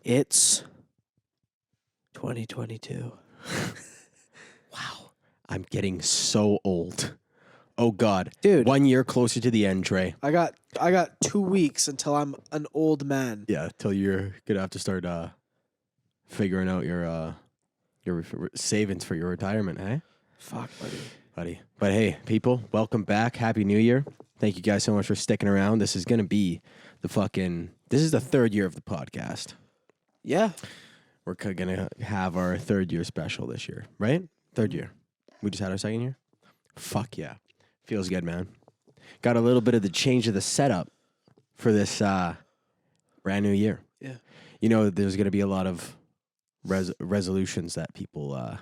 It's 2022. Wow. I'm getting so old. Oh, God. Dude. 1 year closer to the end, Trey. I got 2 weeks until I'm an old man. Yeah, till you're going to have to start figuring out your savings for your retirement, eh? Fuck, Buddy. But hey, people, welcome back. Happy New Year. Thank you guys so much for sticking around. This is going to be this is the third year of the podcast. Yeah. We're going to have our third year special this year, right? Third year. We just had our second year? Fuck yeah. Feels good, man. Got a little bit of the change of the setup for this brand new year. Yeah. You know, there's going to be a lot of resolutions that people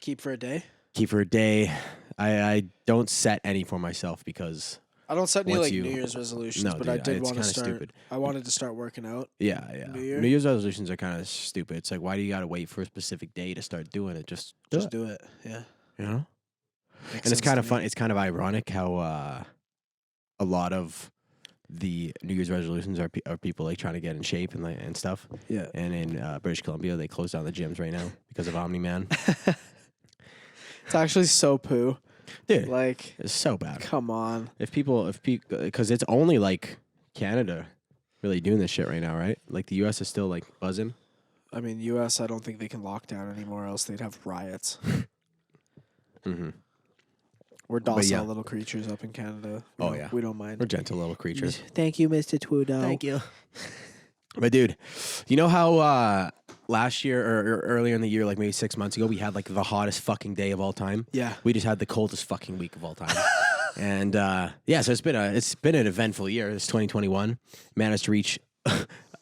Keep for a day. keep for a day. I don't set any for myself because I don't set any Once like you- New Year's resolutions, No, but dude, I did it's want to kinda start. stupid. I wanted to start working out. yeah. New Year? New Year's resolutions are kind of stupid. It's like, why do you got to wait for a specific day to start doing it? Just Do it. Yeah. you know? Makes And it's sense kind to of me. fun. It's kind of ironic how a lot of the New Year's resolutions are people like trying to get in shape and stuff. Yeah. And in British Columbia, they closed down the gyms right now because of Omni Man. It's actually so poo. Dude, Like, it's so bad. come on. If people, because it's only like Canada really doing this shit right now, right? Like the U.S. is still like buzzing. I mean, U.S. I don't think they can lock down anymore, else they'd have riots. Mm-hmm. We're docile yeah. little creatures up in Canada. Oh, yeah. We don't mind. We're gentle little creatures. Thank you, Mr. Trudeau. you. But dude, you know how last year or earlier in the year, like maybe 6 months ago, we had like the hottest fucking day of all time. Yeah. We just had the coldest fucking week of all time. And yeah, so it's been an eventful year. It's 2021. Managed to reach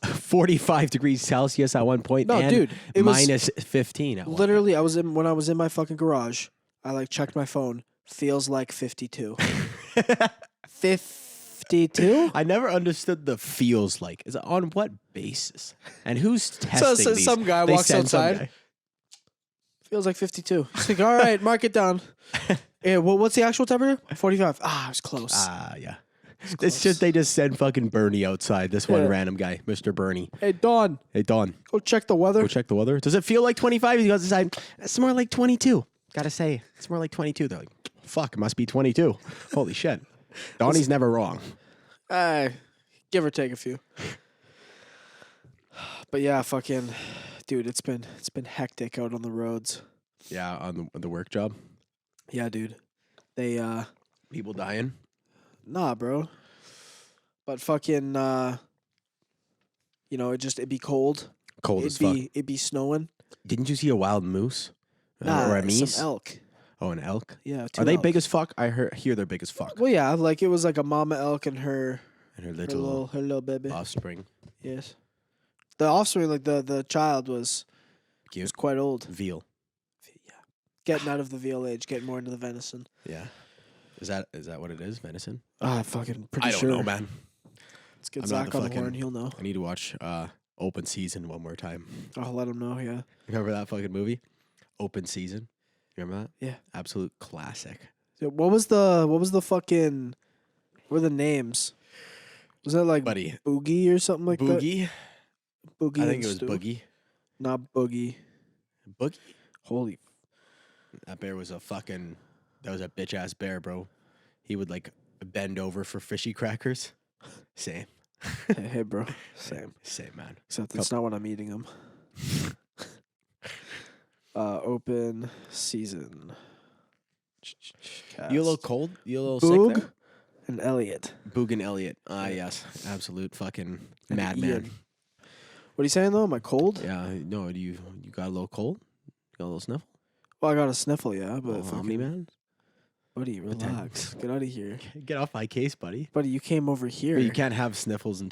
45 degrees Celsius at one point. No, and dude, it was minus 15 at one. Literally, when I was in my fucking garage, I like checked my phone. Feels like 52. 52? I never understood the feels like. Is it on what basis? And who's testing So these? some guy They walks send some outside. guy. Feels like 52. He's like, all right, mark it down. Yeah, what's the actual temperature? 45. Ah, I was close. Yeah. It's close. just they just send fucking Bernie outside. This one Yeah. random guy, Mr. Bernie. Hey, Dawn, Hey, Don, go check the weather. go check the weather. Does it feel like 25? He goes inside. It's more like 22. Gotta say, it's more like 22. They're like, fuck, it must be 22. Holy shit. Donnie's never wrong. Give or take a few. But yeah, fucking, dude, it's been hectic out on the roads. Yeah, on the work job. Yeah, dude. They People dying. nah, bro. But fucking it'd be cold. Cold as fuck. It'd be snowing. Didn't you see a wild moose? Or a meese? some elk. Oh, an elk? Yeah, Are they elk. big as fuck? I hear they're big as fuck. Well, yeah, like it was like a mama elk and her And her her little little baby. offspring. Yes, the offspring, like the child was Cute. quite old. Veal. Yeah, getting out of the veal age, getting more into the venison. Yeah. Is that what it is? Venison? Fucking pretty I don't sure. know, man. Let's get I'm not Zach the on the fucking- horn. He'll know. I need to watch Open Season one more time. I'll let him know. Yeah. Remember that fucking movie? Open Season? Remember that? Yeah. Absolute classic. So what was the fucking? What were the names? Was that like Buddy. Boogie or something like that? Boogie? Boogie. I think and it was Stu? Boogie. Not Boogie. Boogie? Holy. That bear was that was a bitch ass bear, bro. He would like bend over for fishy crackers. Same. Hey, bro. Same. Same, man. Except it's not when I'm eating them. Open season. You a little cold? You a little Boog sick there? and Elliot. Boog and Elliot. Ah, yes. Absolute fucking madman. Ian. What are you saying though? Am I cold? Yeah, no, you got a little cold? You got a little sniffle? Well, I got a sniffle, yeah, but Oh, fucking, Omni Man? buddy, relax. Get out of here, Get off my case, buddy. buddy. You came over here. But you can't have sniffles in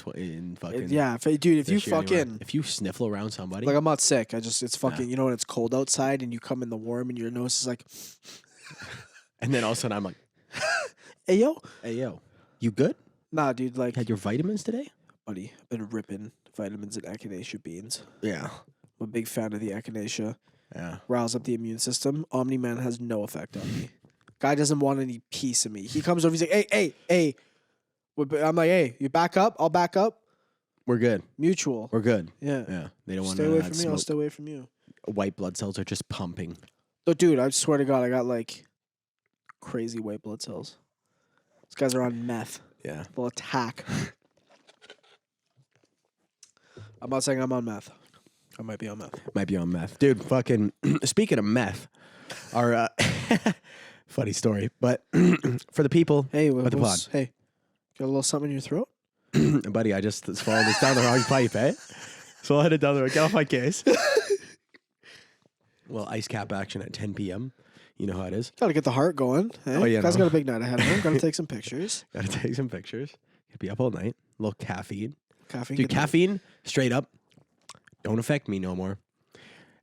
fucking. Yeah, dude. If you this year anywhere. fucking If you sniffle around somebody. like, I'm not sick. It's fucking. You know when it's cold outside and you come in the warm and your nose is like, and then all of a sudden I'm like, hey yo, hey, yo, you good? nah, dude. Like, Had your vitamins today? buddy, I've been ripping vitamins and echinacea beans. Yeah. I'm a big fan of the echinacea. Yeah. Rouse up the immune system. Omni Man has no effect on me. Guy doesn't want any piece of me. He comes over. He's like, hey. I'm like, hey, you back up? I'll back up. We're good. Mutual. We're good. Yeah. Yeah. They don't want Stay to away that from me. I'll smoke. stay away from you. White blood cells are just pumping. Oh, dude, I swear to God, I got like crazy white blood cells. These guys are on meth. Yeah. They'll attack. I'm not saying I'm on meth. I might be on meth. Might be on meth. Dude, fucking, speaking of meth, our, funny story, but for the people, Hey, At the pod. hey, got a little something in your throat? buddy, I just swallowed this down the wrong pipe, eh? Swallowed it down the wrong, get off my case. Well, ice cap action at 10 p.m. You know how it is. Gotta get the heart going. Hey? Oh, yeah, Guys no. got a big night ahead of him. Gotta take some pictures. Gotta take some pictures. Could be up all night. A little caffeine. Caffeine. Dude, get the- caffeine, straight up, don't affect me no more.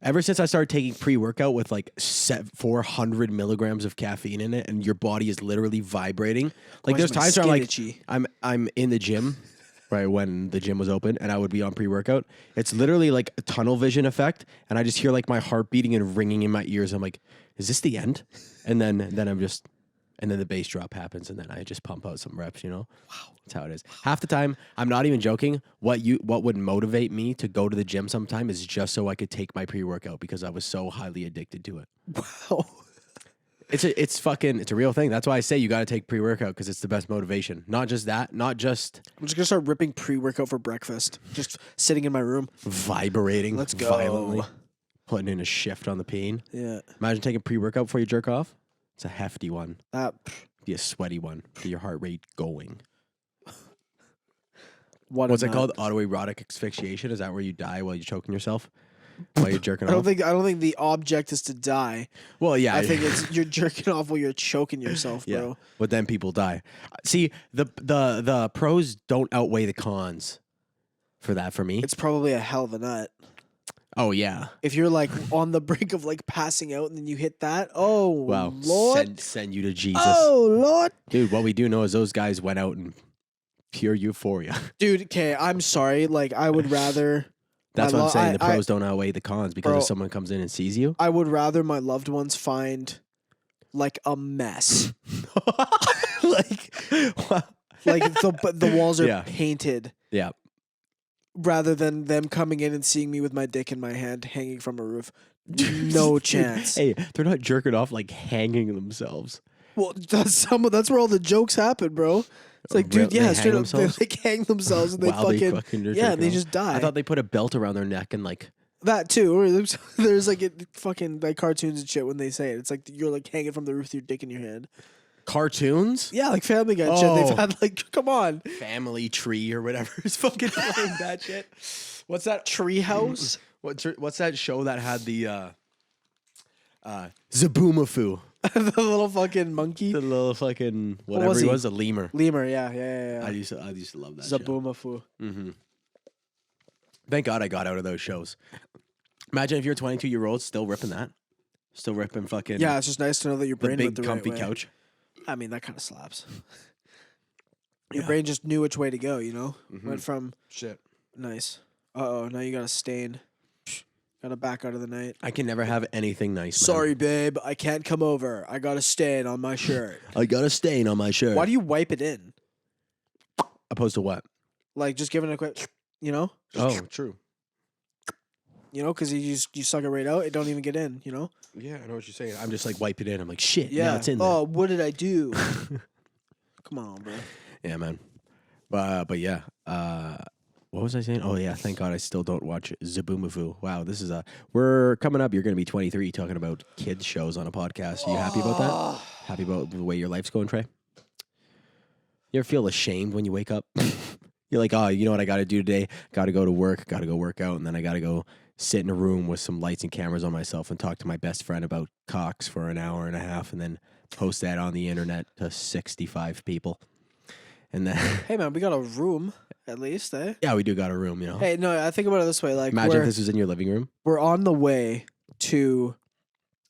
Ever since I started taking pre-workout with like 400 milligrams of caffeine in it, and your body is literally vibrating. Like Why there's is my times where I'm skin like, itchy? I'm in the gym, right when the gym was open, and I would be on pre-workout. It's literally like a tunnel vision effect, and I just hear like my heart beating and ringing in my ears. I'm like, is this the end? And then I'm just, and then the bass drop happens, and then I just pump out some reps. You know, wow, that's how it is. Half the time, I'm not even joking. What would motivate me to go to the gym sometime is just so I could take my pre-workout because I was so highly addicted to it. Wow. It's a real thing. That's why I say you got to take pre-workout because it's the best motivation. Not just that, not just I'm just gonna start ripping pre-workout for breakfast. Just sitting in my room. vibrating. Let's go. Violently, putting in a shift on the peen. Yeah. Imagine taking pre-workout before you jerk off. It's a hefty one. That. Be a sweaty one. Get your heart rate going. What? What's it called? Autoerotic asphyxiation. Is that where you die while you're choking yourself? While you're jerking I off? don't think the object is to die. Well, yeah. I think it's you're jerking off while you're choking yourself, yeah. bro. But then people die. See, the pros don't outweigh the cons for that for me. It's probably a hell of a nut. Oh yeah. If you're like on the brink of like passing out and then you hit that, oh Wow. Lord, Send you to Jesus. oh Lord, Dude, what we do know is those guys went out in pure euphoria. dude. Okay, I'm sorry. Like I would rather. That's my what I'm lo- saying. The I- pros don't outweigh the cons because Bro. if someone comes in and sees you. I would rather my loved ones find like a mess. like, Like the walls are Yeah. painted yeah. rather than them coming in and seeing me with my dick in my hand hanging from a roof. No chance. Hey, they're not jerking off like hanging themselves. Well, that's where all the jokes happen, bro. It's like, dude, They yeah, hang straight up, they themselves? like hang themselves and they While they fucking fucking are yeah, jerking they off? just die. I thought they put a belt around their neck and like. That too. Or there's like fucking like cartoons and shit when they say it. It's like you're like hanging from the roof with your dick in your hand. Cartoons? Yeah, like Family Guy and shit. Oh. They've had like, come on, Family Tree or whatever is fucking playing that shit. What's that? Treehouse. What's that show that had the Zaboomafoo? The little fucking monkey. The little fucking whatever was he he? was, a lemur. Lemur. Yeah. I used to love that show. Zaboomafoo. Thank God I got out of those shows. Imagine if you're a 22-year-old still ripping that. Still ripping fucking Yeah, it's just nice to know that your the brain big went the comfy right way. couch. I mean, that kind of slaps. Your Yeah. brain just knew which way to go. You know, went from Shit. nice. Now you got a stain. Got to back out of the night. I can never have anything nice. man. Sorry, babe. I can't come over. I got a stain on my shirt. I got a stain on my shirt. Why do you wipe it in? Opposed to what? Like just giving it a quick, you know, Oh, true. because you suck it right out. It don't even get in. You know. Yeah, I know what you're saying. I'm just like wipe it in. I'm like shit. Yeah. Now it's in there. Oh, what did I do? Come on, bro. Yeah, man. But yeah. What was I saying? Oh yeah, thank God I still don't watch Zaboomafoo. Wow, this is we're coming up. You're gonna be 23 talking about kids shows on a podcast. Are you happy about that? Happy about the way your life's going, Trey? You ever feel ashamed when you wake up? You're like, oh, you know what I gotta do today? Gotta go to work, gotta go work out, and then I gotta go sit in a room with some lights and cameras on myself and talk to my best friend about cocks for an hour and a half and then post that on the internet to 65 people. And then Hey man, we got a room at least, eh? yeah, we do got a room, you know. Hey, no, I think about it this way. Like, Imagine if this was in your living room. we're on the way to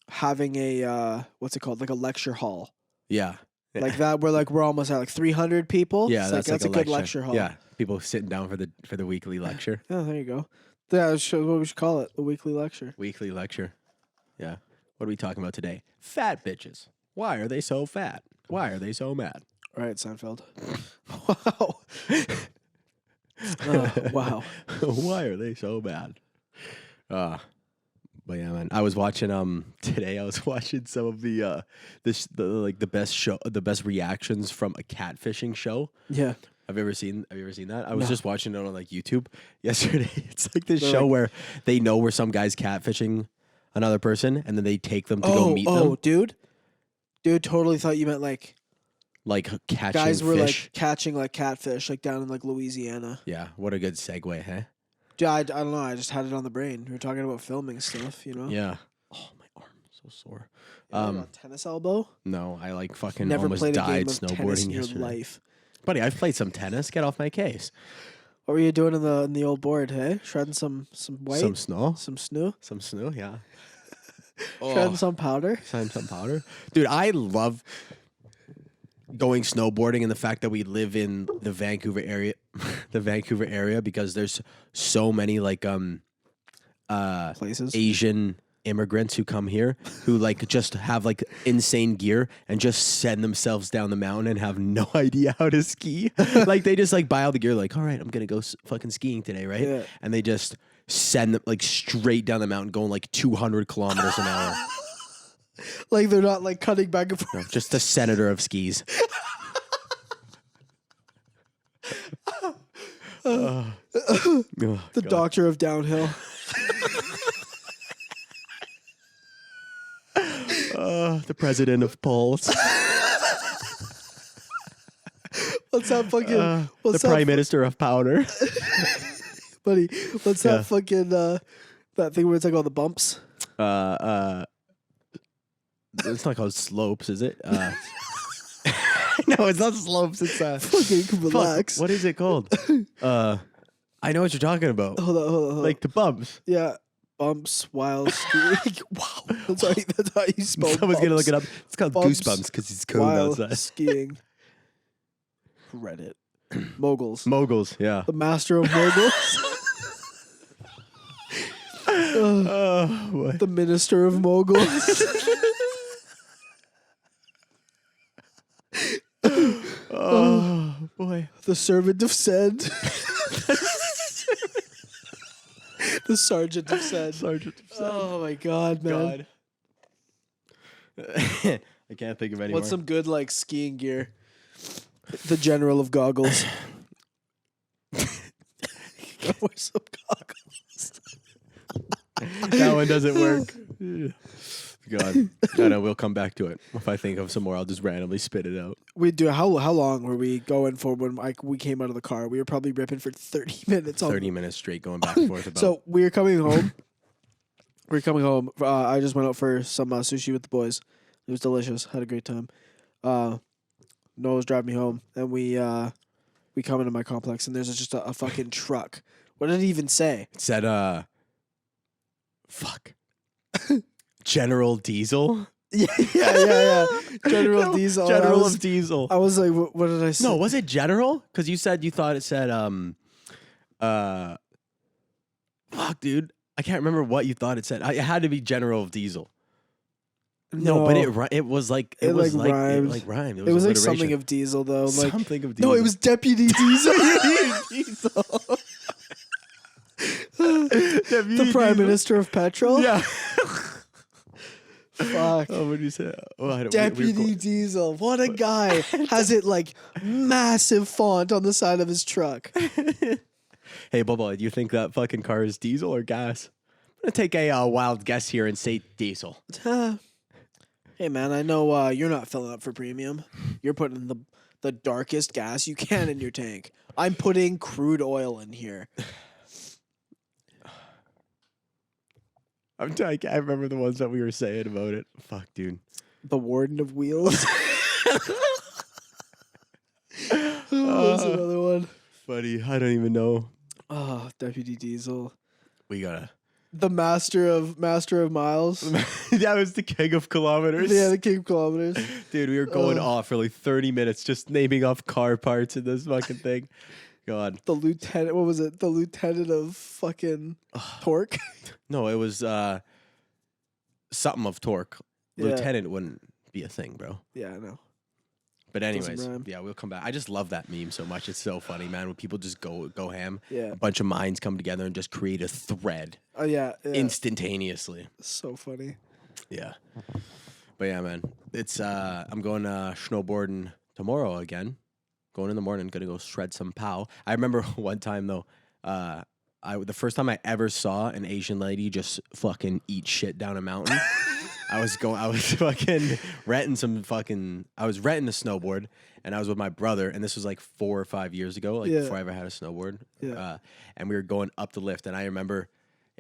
having a what's it called, like a lecture hall, Yeah. like that. We're almost at like 300 people. Yeah, It's that's like a good lecture hall. Yeah, people sitting down for the weekly lecture. Yeah, there you go. Yeah, that's what we should call it, the weekly lecture. Weekly lecture. Yeah. What are we talking about today? Fat bitches. Why are they so fat? Why are they so mad? All right, Seinfeld. Wow. Wow. Why are they so bad? But yeah, man. I was watching today. I was watching some of the the best reactions from a catfishing show. Yeah. Have you ever seen that? I was No. just watching it on like YouTube yesterday. It's like this They're show like- where they know where some guy's catfishing another person, and then they take them to go meet them. Dude. Dude, totally thought you meant like Like catching guys were fish. like catching like catfish like down in like Louisiana. Yeah, what a good segue, huh? Dude, I don't know. I just had it on the brain. We were talking about filming stuff, you know? Yeah. Oh, my arm so sore. You ever got a tennis elbow? No, I like fucking Never almost played a died game of tennis snowboarding in your yesterday. life. Buddy, I've played some tennis. Get off my case. What were you doing in the old board, hey? Shredding some white? Some snow. Some snoo? Some snow, yeah. Shredding some powder? Some powder. Dude, I love going snowboarding and the fact that we live in the Vancouver area because there's so many like Places? Asian immigrants who come here who like just have like insane gear and just send themselves down the mountain and have no idea how to ski. Like they just like buy all the gear like, all right, I'm going to go fucking skiing today, right? Yeah. And they just send them like straight down the mountain going like 200 kilometers an hour. Like they're not like cutting back and forth. No, just the senator of skis. The doctor of downhill. The president of poles. What's that fucking The what's that prime minister of powder. buddy? What's Yeah. that fucking that thing where it's like all the bumps? It's not called slopes, is it? No, it's not slopes. It's Fucking relax. fuck, what is it called? I know what you're talking about. Hold on. Like the bumps. Yeah. Bumps while skiing. Wow. That's how you spell Someone's gonna look it up. It's called Bumps goosebumps because it's cold while outside. skiing. Reddit. Moguls. Moguls, yeah. The master of moguls. Oh boy. The minister of moguls. Oh boy. The servant of said. The sergeant of said. Sergeant. Oh my god, man. God. I can't think of any What's more. some good like skiing gear? The general of goggles. Wear some goggles. That one doesn't work. God. No, we'll come back to it. If I think of some more, I'll just randomly spit it out. We do how long were we going for when we came out of the car? We were probably ripping for 30 minutes on 30 minutes straight going back and forth about So we were coming home. I just went out for some sushi with the boys. It was delicious. Had a great time. Noah was driving me home, and we come into my complex, and there's just a fucking truck. What did it even say? It said, fuck. General Diesel? Yeah. General No, Diesel. General of Diesel. I was like, what did I say? No, was it General? Because you thought it said, fuck, dude. I can't remember what you thought it said. It had to be General of Diesel. No, but it was like It was like like rhymed. It like rhymed. It was like alliteration. something of Diesel though. Like Something of Diesel. no, it was Deputy Diesel. Diesel. The Prime Minister of Petrol. Yeah. Fuck. Oh, what did you say? Oh, I don't, Deputy Diesel. What a guy. Has it like massive font on the side of his truck. Hey, Bubba, do you think that fucking car is diesel or gas? I'm gonna take a wild guess here and say diesel. Hey man, I know you're not filling up for premium. You're putting the darkest gas you can in your tank. I'm putting crude oil in here. I can't remember the ones that we were saying about it. Fuck, dude. The Warden of Wheels. What's another one? Buddy, I don't even know. Oh, Deputy Diesel. We gotta. The Master of Miles. That was the king of kilometers. Yeah, the King of Kilometers. Dude, we were going off for like 30 minutes just naming off car parts in this fucking thing. God. The lieutenant. What was it? The lieutenant of fucking Torque. No, it was something of torque. Yeah. Lieutenant wouldn't be a thing, bro. Yeah, I know. But anyways, rhyme. yeah, we'll come back. I just love that meme so much. It's so funny, man. When people just go ham, Yeah. a bunch of minds come together and just create a thread Oh yeah. instantaneously. So funny. Yeah. But yeah, man, it's I'm going snowboarding tomorrow again. Going in the morning, gonna go shred some pow. I remember one time though, the first time I ever saw an Asian lady just fucking eat shit down a mountain. I was fucking I was renting a snowboard, and I was with my brother, and this was like 4 or 5 years ago, like before I ever had a snowboard. Yeah. And we were going up the lift, and I remember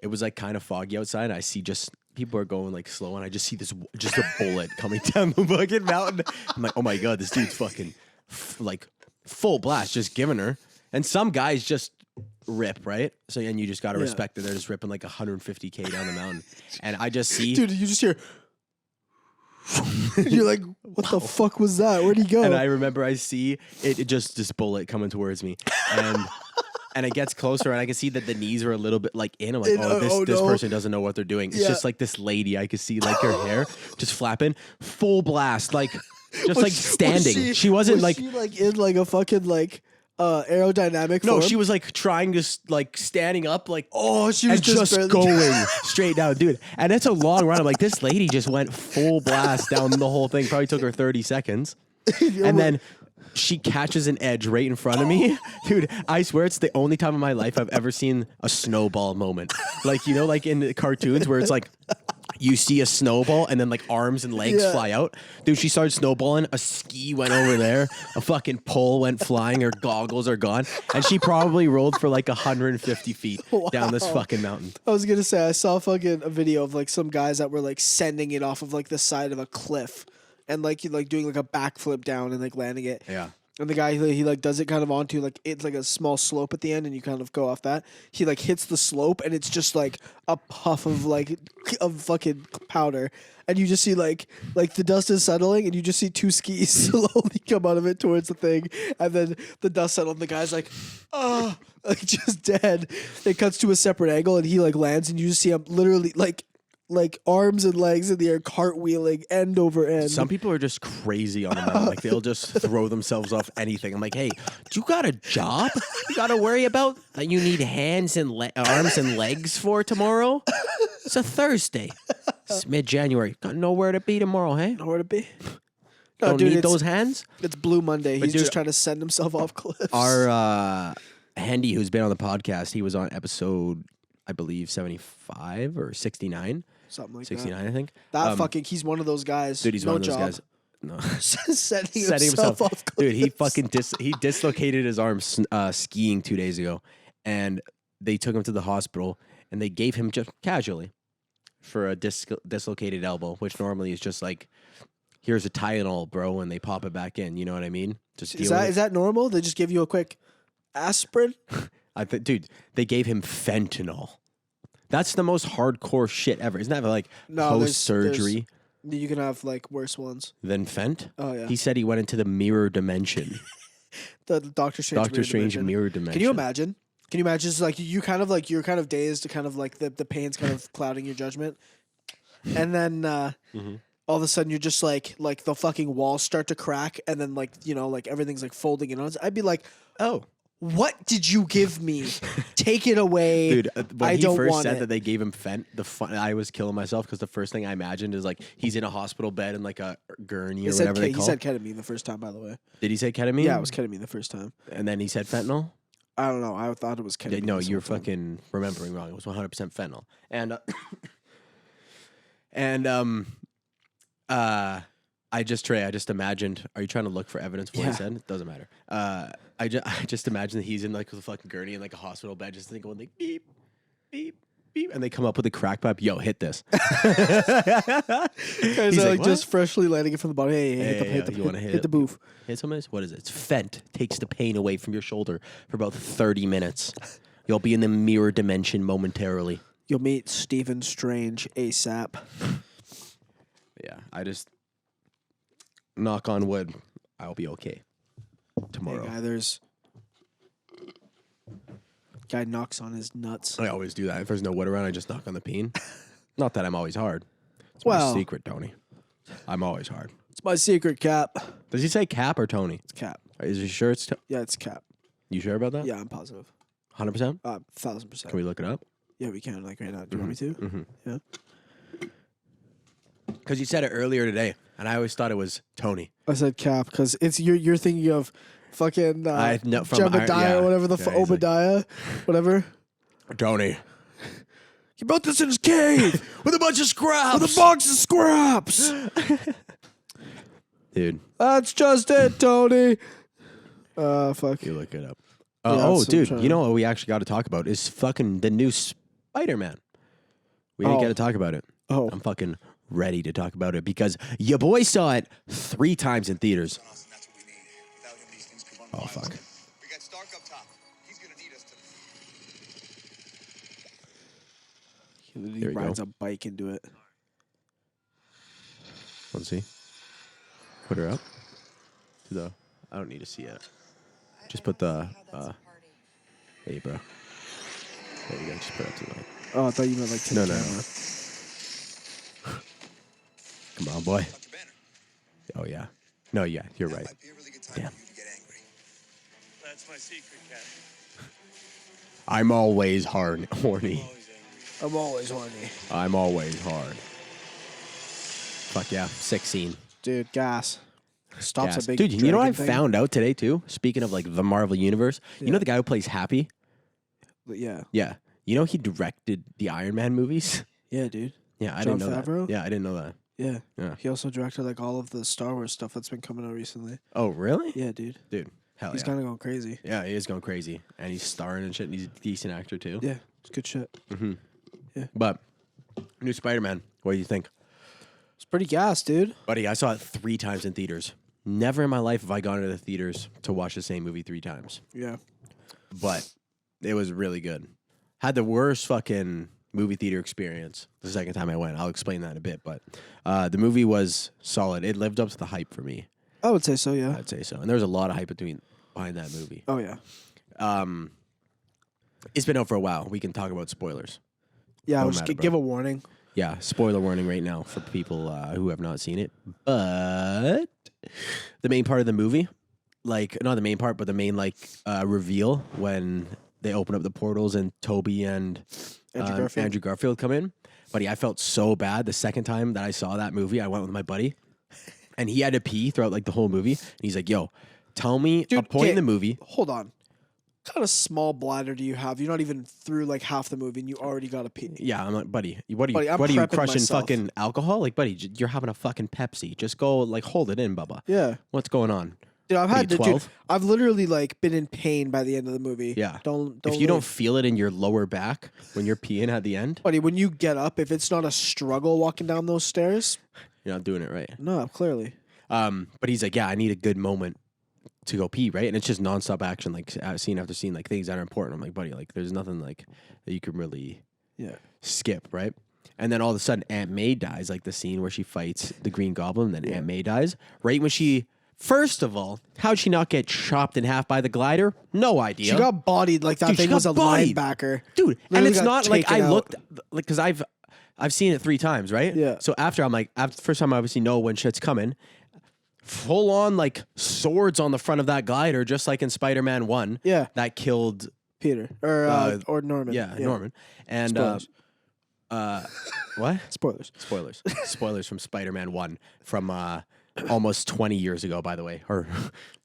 it was like kind of foggy outside. I see just people are going like slow, and I just see just a bullet coming down the fucking mountain. I'm like, oh my god, this dude's fucking like full blast, just giving her. And some guys just rip, right? So and you just gotta respect that they're just ripping like 150K down the mountain. And I just see, Dude, you just hear. You're like, what the fuck was that? Where'd he go? and I remember I see it just this bullet coming towards me, and it gets closer, and I can see that the knees are a little bit like in. I'm like, this person doesn't know what they're doing. It's just like this lady. I could see like her hair just flapping, full blast, like just like standing. She wasn't like she like in like a fucking like aerodynamic no, form? she was like trying to like standing up, like she was and just barely- going straight down, dude. And it's a long run. I'm like, this lady just went full blast down the whole thing. Probably took her 30 seconds, and then she catches an edge right in front of me, dude. I swear it's the only time in my life I've ever seen a snowball moment. Like you know, like in the cartoons where it's like. You see a snowball and then like arms and legs fly out. Dude, she started snowballing. A ski went over there. A fucking pole went flying. Her goggles are gone. And she probably rolled for like 150 feet down this fucking mountain. I was gonna say I saw fucking a video of like some guys that were like sending it off of like the side of a cliff, and like doing like a backflip down and like landing it. Yeah. And the guy he like does it kind of onto like it's like a small slope at the end, and you kind of go off that. He like hits the slope, and it's just like a puff of like of fucking powder, and you just see like the dust is settling, and you just see two skis slowly come out of it towards the thing, and then the dust settled, and the guy's like, oh, like just dead. It cuts to a separate angle, and he like lands, and you just see him literally like arms and legs in the air, cartwheeling end over end. Some people are just crazy on the mountain. Like they'll just throw themselves off anything. I'm like, hey, do you got a job you got to worry about that you need hands and arms and legs for tomorrow? It's a Thursday. It's mid-January. Got nowhere to be tomorrow, hey? Nowhere to be. No, Don't dude, need it's- those hands? It's Blue Monday. He's dude- just trying to send himself off cliffs. Our Hendy, who's been on the podcast, he was on episode, I believe, 75 or 69. Something like 69, I think. that. Fucking, he's one of those guys. Dude, he's no one of those job. guys. No. Setting Setting himself off cliffs. Dude, he fucking he dislocated his arm skiing 2 days ago, and they took him to the hospital, and they gave him just casually for a dislocated elbow, which normally is just like, here's a Tylenol, bro, and they pop it back in. You know what I mean? Just Is that normal? They just give you a quick aspirin? dude, they gave him fentanyl. That's the most hardcore shit ever. Isn't that like No, post surgery You can have like worse ones. than fent? Oh yeah. He said he went into the mirror dimension. The Doctor Strange. Doctor Strange mirror dimension. Can you imagine? Can you imagine? Just like you're kind of dazed, kind of like the pain's kind of clouding your judgment, and then all of a sudden you're just like the fucking walls start to crack, and then like everything's like folding in on. I'd be like, Oh. what did you give me? Take it away, Dude, when I he don't first want said it. that they gave him fent, I was killing myself because the first thing I imagined is like he's in a hospital bed in like a gurney or whatever they he call said it. ketamine the first time, by the way. Did he say ketamine? Yeah, it was ketamine the first time. And then he said fentanyl? I don't know. I thought it was ketamine. No, this you're whole time. fucking remembering wrong. It was 100% fentanyl. I just imagined. Are you trying to look for evidence for what Yeah. he said? It doesn't matter. I just imagine that he's in like the fucking gurney in like a hospital bed, just going like beep, beep, beep, and they come up with a crack pipe. Yo, hit this. Guys He's are like, like "What?" just freshly landing it from the bottom. Hey, hit you wanna hit the it? booth. Hit some of this. What is it? It's fent. Takes the pain away from your shoulder for about 30 minutes. You'll be in the mirror dimension momentarily. You'll meet Stephen Strange ASAP. Yeah, I just knock on wood. I'll be okay Hey, tomorrow. guy knocks on his nuts. I always do that. If there's no wood around, I just knock on the peen. Not that I'm always hard. It's Well- my secret, Tony. I'm always hard. It's my secret, Cap. Does he say Cap or Tony? It's Cap. Is he sure it's Yeah, it's Cap. You sure about that? Yeah, I'm positive. 100%? 1,000%. Can we look it up? Yeah, we can, like, right now. Do you want me to? Mm-hmm. Yeah. Because you said it earlier today, and I always thought it was Tony. I said Cap because it's you're thinking of fucking From Jebediah yeah. or whatever the Yeah, he's like- Obadiah, whatever. Tony. He built this in his cave With a bunch of scraps. with a box of scraps. Dude, That's just it, Tony. Fuck. you look it up. Yeah, Oh, that's what I'm dude, trying you to- know what we actually got to talk about is fucking the new Spider-Man. We didn't Oh. get to talk about it. Oh, I'm fucking ready to talk about it because your boy saw it 3 times in theaters. Oh, fuck. We got Stark up top. He's gonna need us to. he There we rides go. a bike into it. Let's see. Put her up. To the. I don't need to see it. Just put the. Hey, bro. There you go. Just put it up to the light. Oh, I thought you meant like to No, the no, no. camera. Come on, boy. Tuck your banner. Oh yeah. No, yeah, you're right. Might be a really good time Damn. for you to get angry. That's my secret, Cap. I'm always horny. Always angry. I'm always horny. I'm always hard. Fuck yeah, sick scene. Dude, gas. Stops Gas. a big Dude, you know what I dragon thing. found out today too? Speaking of like the Marvel Universe, you know the guy who plays Happy? Yeah. Yeah. You know he directed the Iron Man movies? Yeah, dude. Yeah, I John didn't know Favreau? that. Yeah, I didn't know that. Yeah. Yeah. He also directed like all of the Star Wars stuff that's been coming out recently. Oh, really? Yeah, dude. Dude, hell He's yeah. kind of going crazy. Yeah, he is going crazy. And he's starring and shit, and he's a decent actor too. Yeah, it's good shit. But, new Spider-Man, what do you think? It's pretty gas, dude. Buddy, I saw it 3 times in theaters. Never in my life have I gone to the theaters to watch the same movie 3 times. Yeah. But it was really good. Had the worst fucking movie theater experience the second time I went. I'll explain that in a bit. But the movie was solid. It lived up to the hype for me. I would say so, yeah. I'd say so. And there was a lot of hype behind that movie. Oh, yeah. It's been out for a while. We can talk about spoilers. Yeah, Don't I'll just matter, give bro. a warning. Yeah, spoiler warning right now for people who have not seen it. But the main part of the movie, like not the main part, but the main reveal when they open up the portals and Toby and Andrew Garfield come in. Buddy, I felt so bad the second time that I saw that movie. I went with my buddy, and he had to pee throughout like the whole movie. And he's like, "Yo, tell me a point in the movie." Hold on. What kind of small bladder do you have? You're not even through like half the movie and you already got to pee. Yeah, I'm like, buddy, what Buddy, I'm are you prepping crushing myself. fucking alcohol? Like, buddy, you're having a fucking Pepsi. Just go like hold it in, Bubba. Yeah. What's going on? Dude, I've What are had you, to, 12? I've literally like been in pain by the end of the movie. Yeah. Don't If you don't leave. feel it in your lower back when you're peeing at the end, Buddy, when you get up, if it's not a struggle walking down those stairs, you're not doing it right. no, clearly. But he's like, yeah, I need a good moment to go pee, right? And it's just nonstop action, like scene after scene, like things that are important. I'm like, buddy, like there's nothing like that you can really Yeah. skip, right? And then all of a sudden, Aunt May dies, like the scene where she fights the Green Goblin. Then Aunt May dies, right when she. First of all, how'd she not get chopped in half by the glider? No idea. She got bodied like that Dude, she thing was a got bodied. linebacker. Dude, and Literally it's got not like I taken out. looked like because I've seen it 3 times, right? Yeah. So after I'm like, after the first time I obviously know when shit's coming, full on like swords on the front of that glider, just like in Spider-Man 1. Yeah. That killed Peter. Or Norman. Norman. And Spoilers. what? Spoilers. Spoilers. Spoilers from Spider-Man 1 from almost 20 years ago, by the way. Or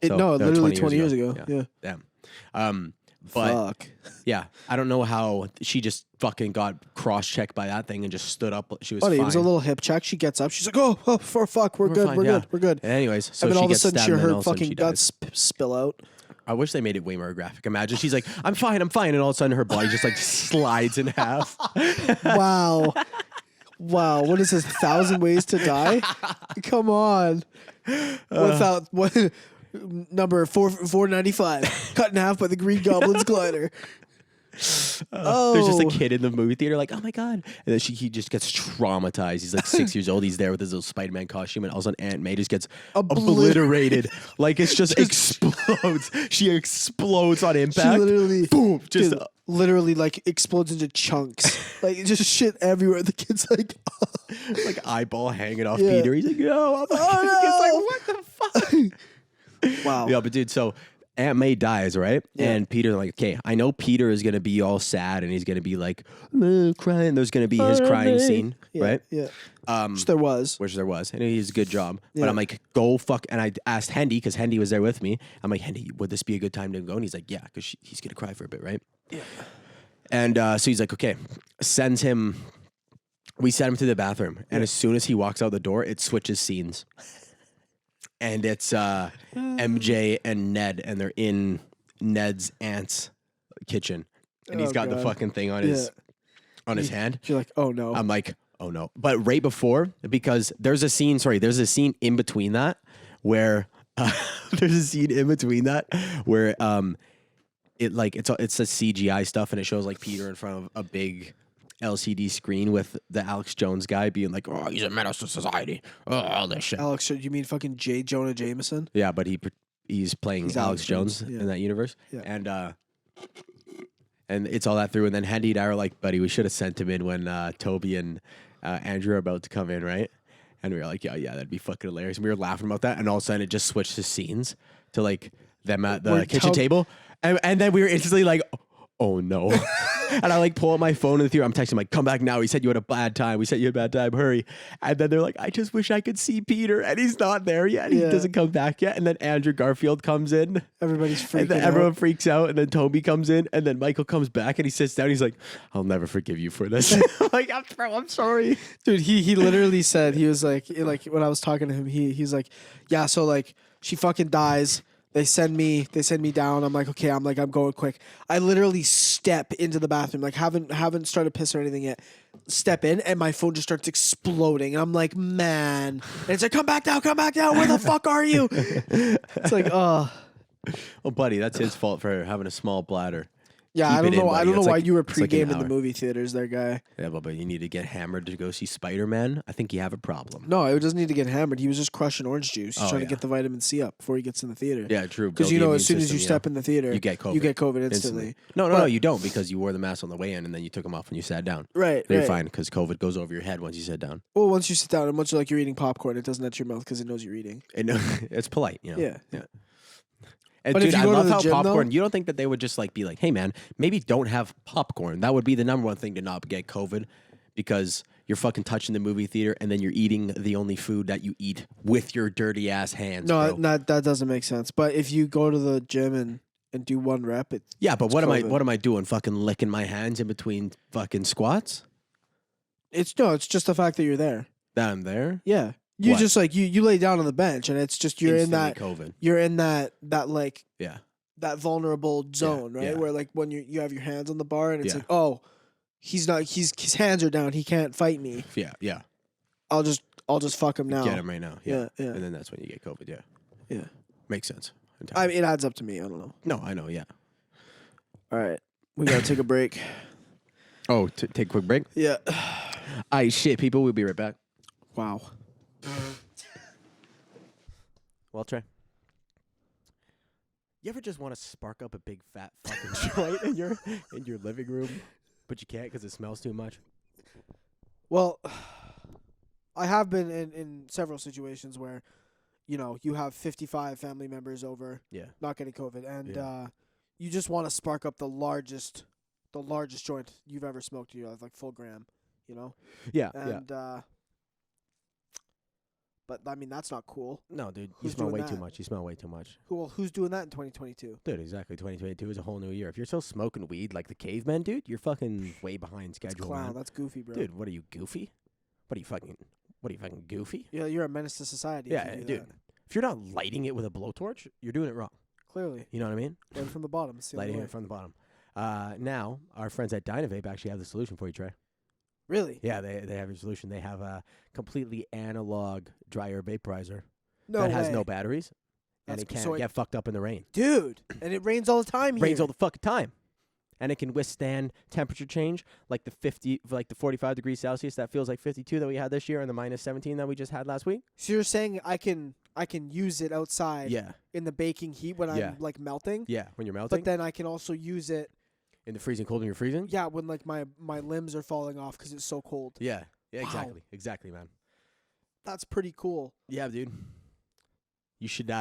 No, literally 20 years ago. Yeah. Damn. But Fuck. yeah, I don't know how she just fucking got cross-checked by that thing and just stood up. She was Buddy, fine. it was a little hip check. She gets up. She's like, oh for fuck, we're good, fine, we're yeah. good, we're good. Anyways, so And then she all of a gets sudden, stabbed she and then all her of a sudden fucking she dies. guts spill out. I wish they made it way more graphic. Imagine she's like, I'm fine, and all of a sudden her body just like slides in half. Wow. Wow. What is this? 1,000 Ways to Die? Come on. Without what? Number 495, cut in half by the Green Goblin's glider. There's just a Oh. kid in the movie theater, like, oh my god, and then he just gets traumatized. He's like 6 years old. He's there with his little Spider-Man costume, and all of a sudden Aunt May just gets obliterated. Like it's just explodes. She explodes on impact. She literally, boom, just dude, literally like explodes into chunks. Like just shit everywhere. The kid's like, like eyeball hanging off Yeah. Peter. He's like, no, I'm like, Oh, the kid's like, what the fuck? wow. Yeah, but dude, so Aunt May dies, right? Yeah. And Peter's like, okay, I know Peter is gonna be all sad and he's gonna be like crying. There's gonna be his crying scene, Yeah, right? Yeah. Um, Which there was. which there was, and he's a good job. But Yeah. I'm like, go fuck. And I asked Hendy because Hendy was there with me. I'm like, Hendy, would this be a good time to go? And he's like, yeah, because he's gonna cry for a bit, right? Yeah. And so he's like, okay, sends him. We send him to the bathroom, and as soon as he walks out the door, it switches scenes, and it's MJ and Ned, and they're in Ned's aunt's kitchen, and he's Oh, got the God. fucking thing on his hand. You're like, oh no. I'm like, oh no. But right before, because there's a scene in between that where there's a scene in between that where it like it's a CGI stuff and it shows like Peter in front of a big LCD screen with the Alex Jones guy being like, oh, he's a menace to society. Oh, all this shit. Alex, you mean fucking J. Jonah Jameson? Yeah, but he's playing He's Alex Alex Jones Jones, yeah. in that universe. Yeah. And it's all that through. And then Hendy and I were like, buddy, we should have sent him in when Toby and Andrew are about to come in, right? And we were like, yeah, that'd be fucking hilarious. And we were laughing about that. And all of a sudden it just switched to scenes to like them at the Where kitchen table. And then we were instantly like, oh no. And I like pull out my phone in the theater. I'm texting like, come back now. He said you had a bad time. We said you had a bad time. Hurry. And then they're like, I just wish I could see Peter. And he's not there yet. He Yeah. doesn't come back yet. And then Andrew Garfield comes in. Everybody's freaking And then out. everyone freaks out. And then Toby comes in. And then Michael comes back and he sits down. He's like, I'll never forgive you for this. I'm like, I'm sorry. Dude, he literally said, he was like when I was talking to him, he's like, yeah, so like she fucking dies. They send me down. I'm like, okay, I'm going quick. I literally step into the bathroom, like haven't started piss or anything yet. Step in and my phone just starts exploding. And I'm like, man. And it's like, come back down. Where the fuck are you? It's like, oh. Oh, buddy, that's his fault for having a small bladder. Yeah, Keep I it don't in, know. I buddy. don't know It's why like- you were it's like an pre-game in the hour. movie theaters there, guy. Yeah, but you need to get hammered to go see Spider-Man. I think you have a problem. No, it doesn't need to get hammered. He was just crushing orange juice. He's Oh, trying yeah. to get the vitamin C up before he gets in the theater. Yeah, true. Because build you the know, immune as soon as system, you step in the theater, you get COVID. You get COVID instantly. No, But- you don't because you wore the mask on the way in and then you took them off when you sat down. Right, Then right. you're fine because COVID goes over your head once you sit down. Well, once you sit down and once you're like you're eating popcorn, it doesn't enter your mouth because it knows you're eating. And it's polite, you know. Yeah. Yeah. And But dude, if you I go to love the how gym, popcorn. though- You don't think that they would just like be like, "Hey, man, maybe don't have popcorn." That would be the number one thing to not get COVID, because you're fucking touching the movie theater and then you're eating the only food that you eat with your dirty ass hands. No, bro. that doesn't make sense. But if you go to the gym and do one rep, Yeah, but it's what COVID. am I doing? Fucking licking my hands in between fucking squats? it's just the fact that you're there. That I'm there. Yeah, you What? just like you lay down on the bench and it's just you're in that Instantly COVID. you're in that like Yeah. that vulnerable zone, right? yeah. Where like when you have your hands on the bar and it's Yeah. like, oh, his hands are down, he can't fight me. Yeah. I'll just fuck him now. Get him right now. Yeah. Yeah. And then that's when you get COVID. Yeah. Yeah. Makes sense. I mean, it adds up to me. I don't know. No, I know. Yeah. All right, we gotta take a break. Oh, take a quick break. Yeah. Aye, shit, people. We'll be right back. Wow. Well, Trey. You ever just want to spark up a big fat fucking joint in your living room, but you can't because it smells too much? Well, I have been in several situations where, you have 55 family members over, Yeah. not getting COVID, and Yeah. you just want to spark up the largest joint you've ever smoked in your life, like full gram, Yeah. and but I mean that's not cool. No, dude, you Who's smell doing way too that? much. You smell way too much. Who's doing that in 2022? Dude, exactly. 2022 is a whole new year. If you're still smoking weed like the cavemen, dude, you're fucking way behind schedule, Clown, man. that's goofy, bro. Dude, what are you, goofy? What are you fucking goofy? Yeah, you're a menace to society. Yeah, if you do dude. that. If you're not lighting it with a blowtorch, you're doing it wrong. Clearly, You know what I mean? right from the bottom. It's the only Lighting way. it from the bottom. Now, our friends at Dynavape actually have the solution for you, Trey. Really? Yeah, they have your solution. They have a completely analog dry herb vaporizer No that has way. no batteries, and That's it can't so get fucked up in the rain. Dude, and it rains all the time here. Rains all the fucking time. and it can withstand temperature change like the 45 degrees Celsius that feels like 52 that we had this year, and the minus 17 that we just had last week. So you're saying I can use it outside Yeah, in the baking heat when Yeah. I'm like melting, yeah. When you're melting but then I can also use it in the freezing cold when you're freezing. when like my limbs are falling off because it's so cold. Yeah, yeah. Wow. Exactly, man. That's pretty cool. Yeah, dude. You should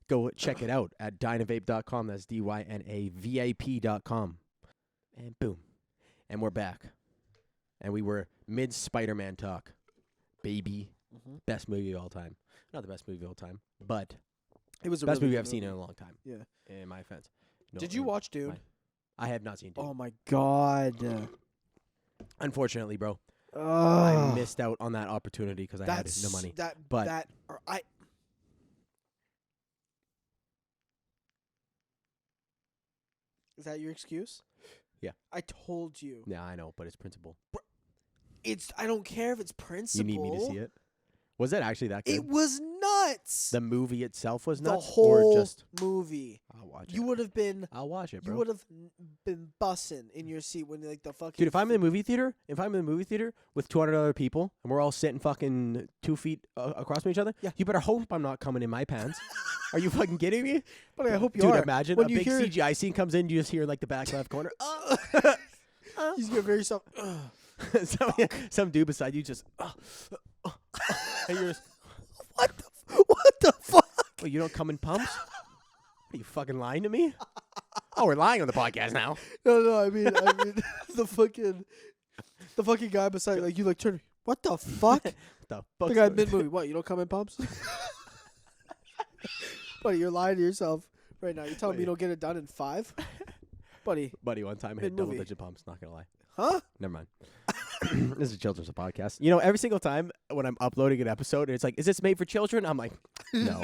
go check it out at dynavape.com. That's DYNAVAP.com. And boom. And we're back. And we were mid Spider-Man talk. Baby. Mm-hmm. Best movie of all time. Not the best movie of all time, but It was a best really movie good I've seen in a long time. Yeah. In my offense. No, Did you watch Dune? my- I have not seen Dune. Oh my god. Unfortunately, bro. I I missed out on that opportunity because I had no money. But- Is that your excuse? Yeah. I told you. Yeah, I know, but it's principle. I don't care if it's You principle. need me to see it? Was it actually that good? It was nuts. The movie itself was The nuts, whole or just movie. I'll watch You it. would have been. I'll watch it, You bro. would have been bussing in your seat when like the fucking. Dude, if I'm in the movie theater, with 200 other people and we're all sitting fucking 2 feet across from each other, Yeah. you better hope I'm not coming in my pants. Are you fucking kidding me? But I hope you Dude, are. imagine when a you big hear CGI scene comes in, you just hear like the back left corner. He's gonna very soft. some dude beside you just, and you're just, What the fuck? well, you don't come in pumps? Are you fucking lying to me? Oh, we're lying on the podcast now. No. I mean, the fucking guy beside like you like turn. What the fuck? The fuck? The guy mid movie. What? You don't come in pumps? Buddy, you're lying to yourself right now. You're telling me you don't get it done in 5? Buddy, Buddy, one time I hit Mid-movie. double-digit pumps. Not gonna lie. huh? Never mind. This is a children's podcast. You know, every single time when I'm uploading an episode, it's like, is this made for children? I'm like, no.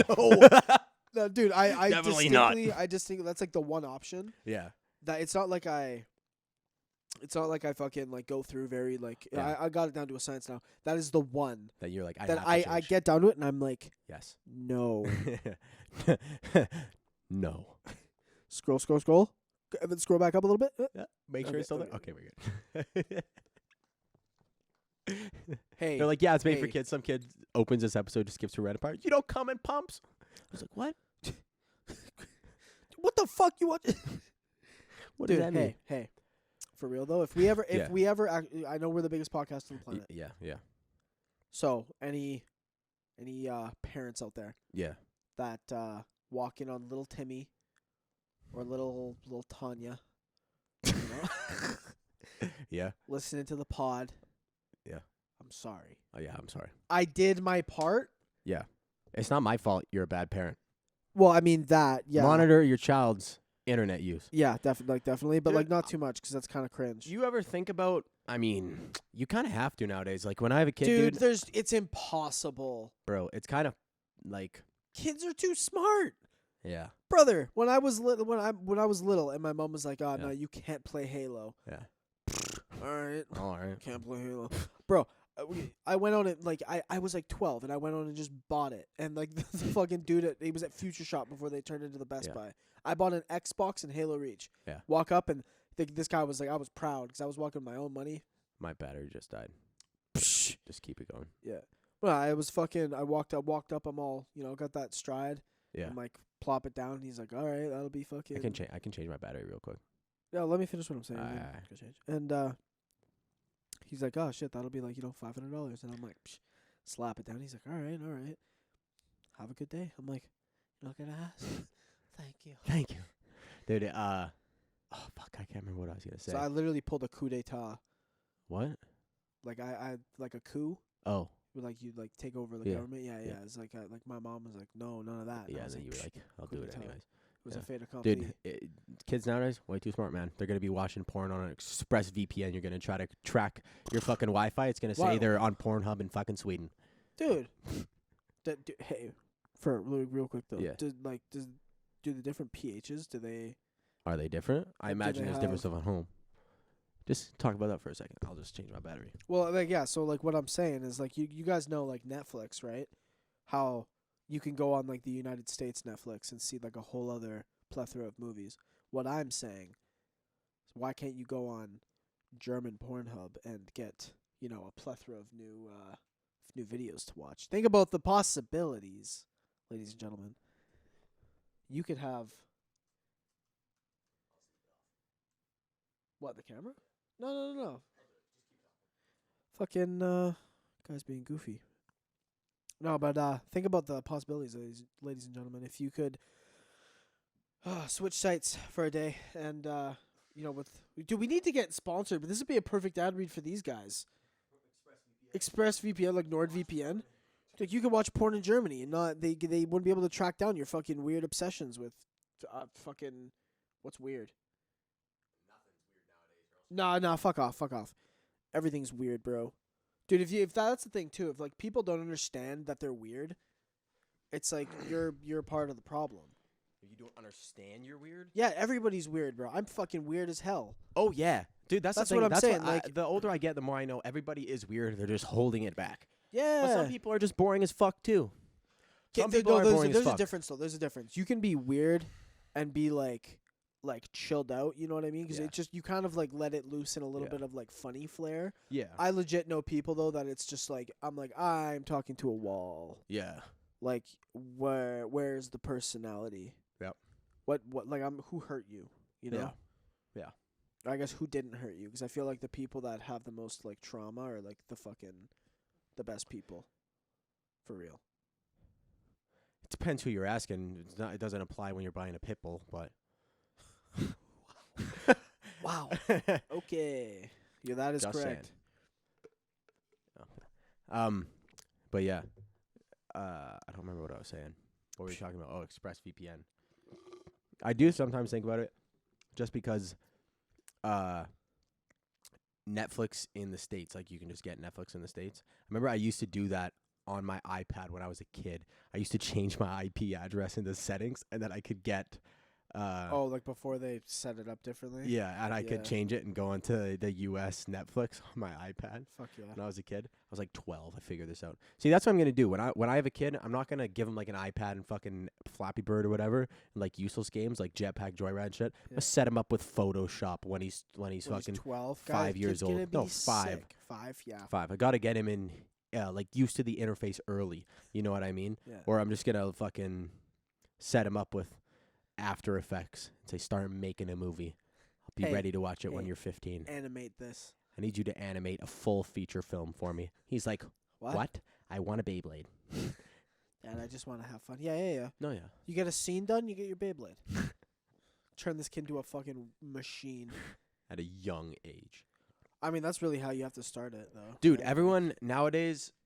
No, dude, I Definitely not. distinctly that's like the one option Yeah. that it's not like I fucking like go through very like Yeah. I got it down to a science now. That is the one That you're like, I that have to I change. get down to it and I'm like, Yes. no. No. Scroll. And then scroll back up a little bit. Yeah. Make sure Okay, it's still there. okay. Okay, we're good. Hey. They're like, yeah, it's made for hey. kids. Some kid opens this episode, just skips to red part. You don't come in pumps. I was like, what? What the fuck you want? What Dude, does that mean? hey. For real though, if we ever I know we're the biggest podcast on the planet. Yeah. So, any parents out there Yeah. that walk in on little Timmy or little Tanya, you know, Yeah. listening to the pod. Yeah. I'm sorry. Oh, yeah, I'm sorry. I did my part. Yeah. It's not my fault you're a bad parent. Well, I mean that, yeah. Monitor your child's internet use. Yeah, definitely, but Dude, like not too much because that's kind of cringe. Do you ever think about, I mean, you kind of have to nowadays. Like when I have a kid, dude, it's impossible. bro, it's kind of like, Kids are too smart. yeah. Brother, when I was little, when I was little, and my mom was like, "Oh no, Yeah. you can't play Halo." Yeah. All right, All right. can't play Halo, bro. I went on it like I was like 12, and I went on and just bought it, and like the fucking dude he was at Future Shop before they turned into the Best Yeah. Buy. I bought an Xbox and Halo Reach. Yeah. Walk up and this guy was like, I was proud because I was walking my own money. My battery just died. Just keep it going. Yeah. Well, I was fucking. I walked up. I'm all got that stride. Yeah. I'm like plop it down. He's like, all right, that'll be fucking. I can change my battery real quick. Yeah, let me finish what I'm saying. Aye, yeah, aye. go change. And he's like, oh shit, that'll be like $500. And I'm like, psh, slap it down. He's like, all right. Have a good day. I'm like, you're not gonna ask. Thank you. Thank you. Dude, oh fuck, I can't remember what I was gonna say. So I literally pulled a coup d'état. What? Like I like a coup. Oh. Where like you like take over the Yeah. government. Yeah. Yeah. It's like my mom was like, no, none of that. And I Yeah, and was then you were "Psh, like, I'll coup do it d'état." anyways. It was Yeah. a fait accompli. Dude, kids nowadays, way too smart, man. They're going to be watching porn on an express VPN. You're going to try to track your fucking Wi-Fi. It's going to say Wow. they're on Pornhub in fucking Sweden. Dude. Hey, for real quick though. Yeah. Do the different pHs? Do they? Are they different? I Do imagine they there's different have- stuff at home. Just talk about that for a second. I'll just change my battery. Well, like yeah. So like what I'm saying is like you guys know like Netflix, right? How you can go on like the United States Netflix and see like a whole other plethora of movies. What I'm saying, So why can't you go on German Pornhub and get, a plethora of new videos to watch? Think about the possibilities, ladies and gentlemen. You could have what, the camera? No. Fucking guy's being goofy. No, but think about the possibilities, ladies and gentlemen. If you could switch sites for a day, and we need to get sponsored, but this would be a perfect ad read for these guys. ExpressVPN, like NordVPN. Like, you could watch porn in Germany, and not they wouldn't be able to track down your fucking weird obsessions with fucking what's weird. Nah, fuck off. Everything's weird, bro. Dude, if that's the thing too, if like people don't understand that they're weird, it's like you're part of the problem. You don't understand you're weird? Yeah, everybody's weird, bro. I'm fucking weird as hell. Oh yeah, dude. That's the thing. what I'm saying. The older I get, the more I know everybody is weird. They're just holding it back. Yeah. But some people are just boring as fuck too. Some There's people are boring as a fuck. difference though. There's a difference. You can be weird and be like chilled out. You know what I mean? Because Yeah. it just you kind of like let it loose in a little Yeah. bit of like funny flair. Yeah. I legit know people though that it's just like I'm talking to a wall. Yeah. Like where's the personality? Yep. What like who hurt you? You know? Yeah. I guess who didn't hurt you? Because I feel like the people that have the most like trauma are like the best people. For real. It depends who you're asking. It doesn't apply when you're buying a pit bull, but. Wow. Okay. Yeah, that is Just correct. But yeah, I don't remember what I was saying. What were we talking about? Oh, ExpressVPN. I do sometimes think about it, just because Netflix in the States, like you can just get Netflix in the States. I remember I used to do that on my iPad when I was a kid. I used to change my IP address in the settings, and then I could get. Like before they set it up differently? Yeah, and I Yeah. could change it and go onto the US Netflix on my iPad. Fuck yeah. When I was a kid, I was like 12. I figured this out. See, that's what I'm gonna do when I have a kid. I'm not gonna give him like an iPad and fucking Flappy Bird or whatever, and like useless games like Jetpack Joyride and shit. I'm Yeah. gonna set him up with Photoshop when he's When he's fucking 12. 5 years kid's gonna old. No, be 5. sick. 5, yeah. 5. I gotta get him in, like used to the interface early. You know what I mean? Yeah. Or I'm just gonna fucking set him up with After Effects and say, start making a movie. I'll be Hey, ready to watch it when hey. you're 15. Animate this. I need you to animate a full feature film for me. He's like, what? I want a Beyblade. And I just want to have fun. Yeah. No, yeah. You get a scene done, you get your Beyblade. Turn this kid into a fucking machine. At a young age. I mean, that's really how you have to start it, though. Dude, right?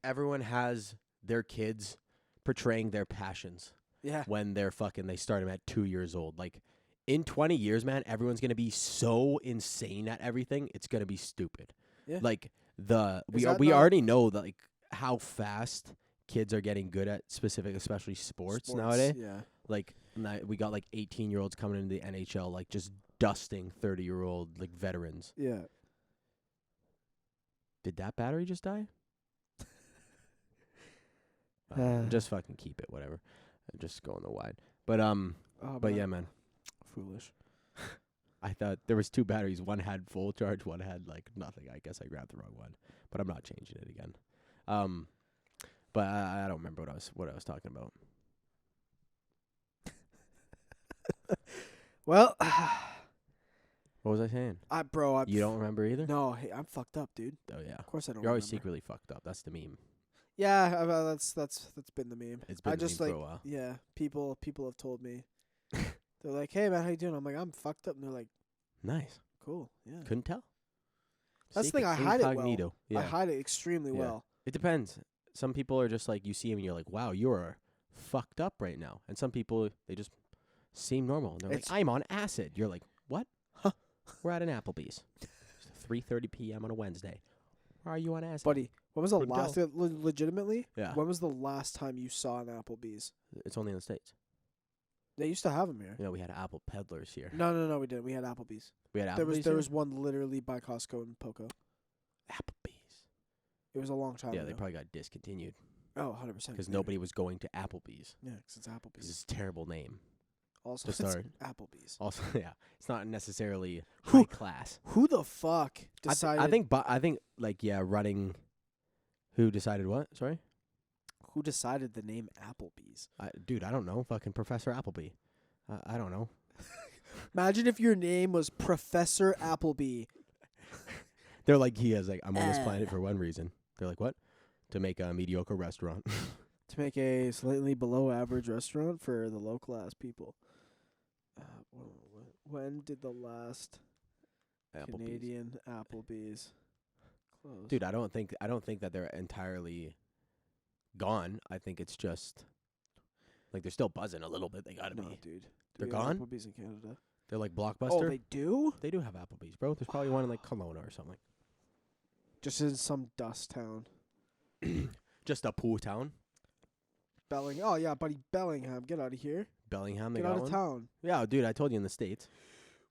everyone has their kids portraying their passions Yeah. when they start them at 2 years old. Like, in 20 years, man, everyone's going to be so insane at everything, it's going to be stupid. Yeah. Like, we that not- already know that, like, how fast kids are getting good at especially sports nowadays. Yeah. Like, we got, like, 18-year-olds coming into the NHL, like, just dusting 30-year-old, like, veterans. Yeah. Did that battery just die? Uh. Just fucking keep it, whatever. Just go on the wide. But yeah, man. Foolish. I thought there was 2 batteries. One had full charge, one had like nothing. I guess I grabbed the wrong one, but I'm not changing it again. But I don't remember what I was talking about. Well, What was I saying? bro, You don't remember either? No, hey, I'm fucked up, dude. Oh yeah. Of course I don't. You're always remember. secretly fucked up. That's the meme. Yeah, that's been the meme. It's been I the just meme like for a while. yeah, people have told me. They're like, "Hey man, how you doing?" I'm like, "I'm fucked up," and they're like, Nice. "Cool, yeah." Couldn't tell. That's the thing, I Secret hide it well. incognito. Yeah. I hide it extremely Yeah. well. It depends. Some people are just like, you see them and you're like, wow, you're fucked up right now. And some people, they just seem normal. And they're It's- like, I'm on acid. You're like, what? Huh. We're at an Applebee's. It's 3:30 p.m. on a Wednesday. Why are you on acid? Buddy, when was the Couldn't last? Legitimately, Yeah. when was the last time you saw an Applebee's? It's only in the States. They used to have them here. You know, we had Apple peddlers here. No, we didn't. We had Applebee's. We had Applebee's There here? was one literally by Costco in Poco. Applebee's. It was a long time Yeah, ago. they probably got discontinued Oh, 100%. because nobody was going to Applebee's. Yeah, 'cause it's It's Applebee's. a terrible name. Also, To it's start. Applebee's. Also, yeah, it's not necessarily Who- high class. Who the fuck decided? I think like running. Who decided what? Sorry, Who decided the name Applebee's? dude, I don't know. Fucking Professor Appleby. I don't know. Imagine if your name was Professor Appleby. They're like I'm on this planet for one reason. They're like, what? To make a mediocre restaurant. To make a slightly below average restaurant for the low class people. When did the last Applebee's. Canadian Applebee's close? Dude, I don't think that they're entirely gone. I think it's just like they're still buzzing a little bit. They gotta no, be. dude. Do They're we have gone? Applebee's in Canada. They're like Oh, Blockbuster. they do? They do have Applebee's, bro. There's probably one in like Kelowna or something. Just in some dust town. Just a pool town. Oh yeah, buddy, Bellingham. Get out of here. Bellingham, they Get got out of one. town. Yeah, dude, I told you in the States.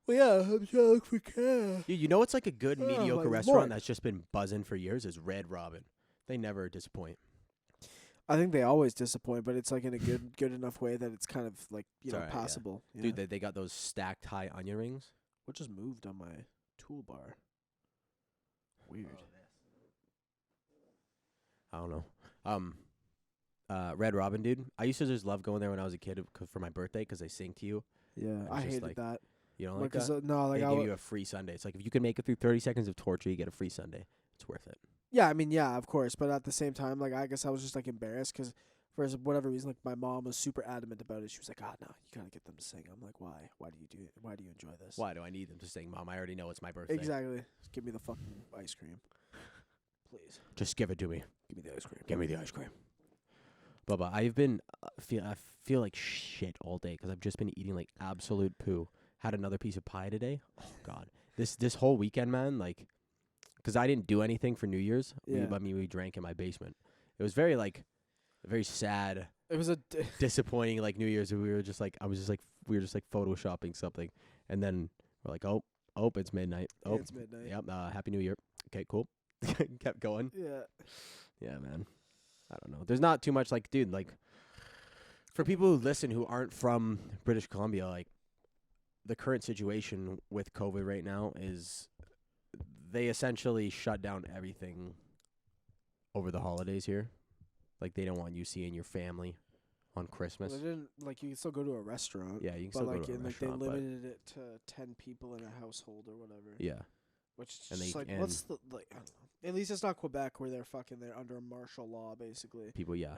Well, yeah, I'm trying to look for cash. Dude, you know what's like a good Oh, mediocre my restaurant Lord. that's just been buzzing for years is Red Robin. They never disappoint. I think they always disappoint, but it's like in a good enough way that it's kind of like It's alright, yeah. passable. Yeah. Dude, they got those stacked high onion rings. What just moved on my toolbar? Weird. I don't know. Red Robin, dude. I used to just love going there when I was a kid for my birthday because they sing to you. Yeah, It's I just hated like, that. You don't Like, like that? no, like They I give w- you a free Sunday. It's like if you can make it through 30 seconds of torture, you get a free Sunday. It's worth it. yeah, I mean, yeah, of course, but at the same time, like I guess I was just like embarrassed because for whatever reason, like my mom was super adamant about it. She was like, "Ah, no, you gotta get them to sing." I'm like, "Why? Why do you do it? Why do you enjoy this?" Why do I need them to sing, Mom? I already know it's my birthday. Exactly. Just give me the fucking ice cream, please. Just give it to me. Give me the ice cream. Give me the ice cream. Bubba, I've been I feel like shit all day because I've just been eating like absolute poo. Had another piece of pie today. Oh God, this whole weekend, man. Like, because I didn't do anything for New Year's. Yeah. We drank in my basement. It was very very sad, It was a disappointing like New Year's. We were just like we were just like photoshopping something, and then we're like, oh, it's midnight. Oh, it's midnight. yep. Happy New Year. Okay, cool. Kept going. Yeah. Yeah, man. I don't know. There's not too much like, dude, like for people who listen who aren't from British Columbia, like the current situation with COVID right now is they essentially shut down everything over the holidays here. Like they don't want you seeing your family on Christmas. Well, they didn't like you can still go to a restaurant. Yeah, you can But still like go to a in, like restaurant, they but limited it to 10 people in a household or whatever. yeah. Which is And just they- like and- what's the like I don't know. At least it's not Quebec where they're under martial law basically. People, yeah.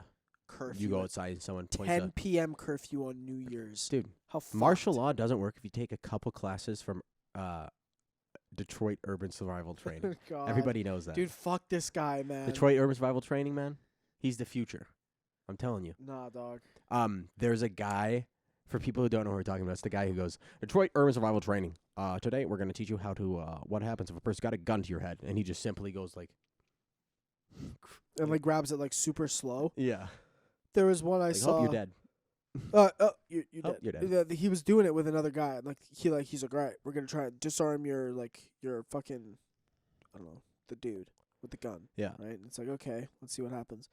Curfew. You go at outside and someone points 10 at p.m. curfew on New Year's. dude. How fucked? Martial law doesn't work if you take a couple classes from Detroit Urban Survival Training. God. Everybody knows that. Dude, fuck this guy, man. Detroit Urban Survival Training, man. He's the future. I'm telling you. Nah, dog. There's a guy, for people who don't know who we're talking about, it's the guy who goes, Detroit Urban Survival Training. Today we're going to teach you how to, what happens if a person got a gun to your head. And he just simply goes like, And like grabs it like super slow. yeah. There was one I Like, saw. hope you're dead. You're Oh, dead. you're dead. He was doing it with another guy. Like he's like, all right, we're gonna try and disarm your fucking, I don't know, the dude with the gun. Yeah. Right. And it's like, okay, let's see what happens.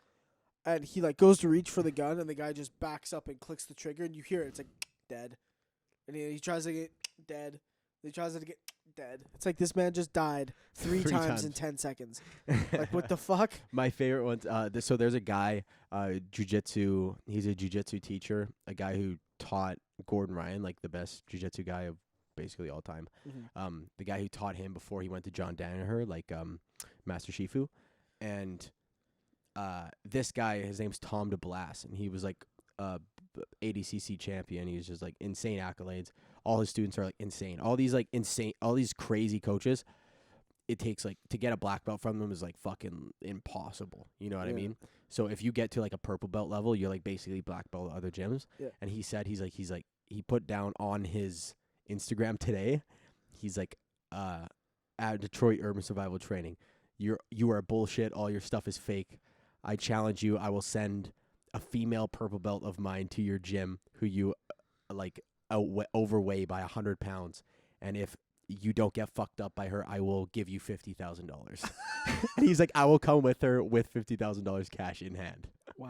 And he like goes to reach for the gun, and the guy just backs up and clicks the trigger, and you hear it. It's like dead. And he tries to get dead. He tries to get dead. It's like this man just died three times in 10 seconds. Like what the fuck? My favorite ones. So there's a guy, jujitsu. He's a jujitsu teacher. A guy who taught Gordon Ryan, like the best jujitsu guy of basically all time. Mhm. The guy who taught him before he went to John Danaher, like Master Shifu, and this guy, his name's Tom DeBlas, and he was like ADCC champion. He was just like insane accolades. All his students are like insane. All these crazy coaches. It takes like to get a black belt from them is like fucking impossible. You know what I Yeah. mean? So if you get to like a purple belt level, you're like basically black belt at other gyms. Yeah. And he said he put down on his Instagram today, he's like at Detroit Urban Survival Training, you are bullshit. All your stuff is fake. I challenge you. I will send a female purple belt of mine to your gym who you overweigh by 100 pounds, and if you don't get fucked up by her, I will give you $50,000. And he's like, I will come with her with $50,000 cash in hand. Wow.